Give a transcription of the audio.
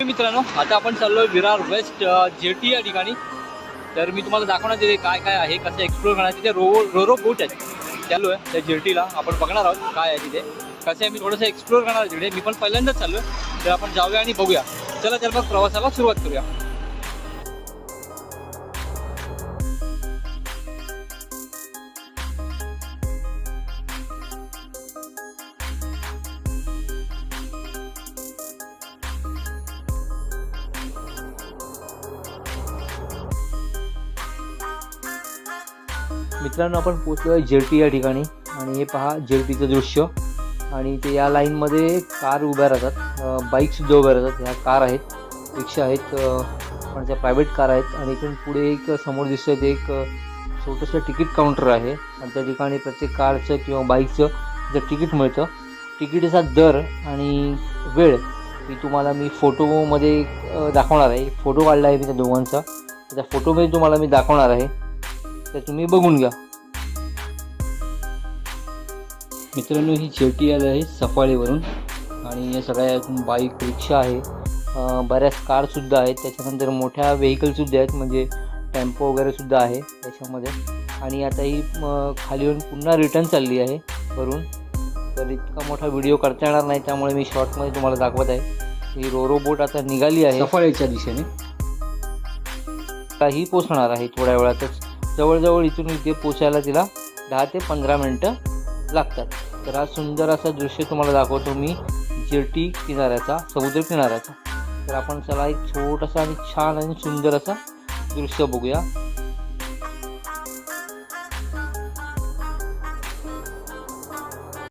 मित्रांनो, आता आपण चाललोय विरार वेस्ट जेटी या ठिकाणी. तर मी तुम्हाला दाखवणार तिथे काय काय आहे, कसं एक्सप्लोर करणार. तिथे रोरो बोट आहे, चालू आहे त्या जेटीला. आपण बघणार आहोत काय आहे तिथे, कसं आहे. मी थोडंसं एक्सप्लोर करणार तिथे. मी पण पहिल्यांदाच चाललो आहे, तर आपण जाऊया आणि बघूया. चला तर मग प्रवासाला सुरुवात करूया. मित्रांनो, आपण पोहोचलो जेटी या ठिकाणी. आणि हे पहा जेटीचं दृश्य. आणि ते या लाईनमध्ये कार उभ्या राहतात, बाईकसुद्धा उभ्या राहतात. ह्या कार आहेत, रिक्षा आहेत, पण त्या प्रायव्हेट कार आहेत. आणि इथून पुढे एक समोर दिसतं ते एक छोटंसं तिकीट काउंटर आहे. आणि त्या ठिकाणी प्रत्येक कारचं किंवा बाईकचं जर तिकीट मिळतं. तिकीटचा दर आणि वेळ ही तुम्हाला मी फोटोमध्ये दाखवणार आहे. फोटो काढला आहे मी त्या दोघांचा, त्या फोटोमध्ये तुम्हाला मी दाखवणार आहे, तर तुम्ही बघून घ्या. मित्रांनो, ही जेटी आली आहे सफाळीवरून. आणि या सगळ्या बाईक, रिक्षा आहे, बऱ्याच कारसुद्धा आहेत. त्याच्यानंतर मोठ्या व्हेकलसुद्धा आहेत, म्हणजे टेम्पो वगैरेसुद्धा आहे त्याच्यामध्ये. आणि आता ही खाली येऊन पुन्हा रिटर्न चालली आहे वरून. तर इतका मोठा व्हिडिओ करता येणार नाही, त्यामुळे मी शॉर्टमध्ये तुम्हाला दाखवत आहे. ही रोरो बोट आता निघाली आहे सफाळीच्या दिशेने. ही पोचणार आहे थोड्या वेळातच. जवळजवळ इथून इथे पोचायला तिला 10 ते 15 मिनटं लागतात. तर हा सुंदर असा दृश्य तुम्हाला दाखवतो मी जेटी किनाऱ्याचा, समुद्र किनाऱ्याचा. तर आपण चला एक छोटासा आणि छान आणि सुंदर असा दृश्य बघूया.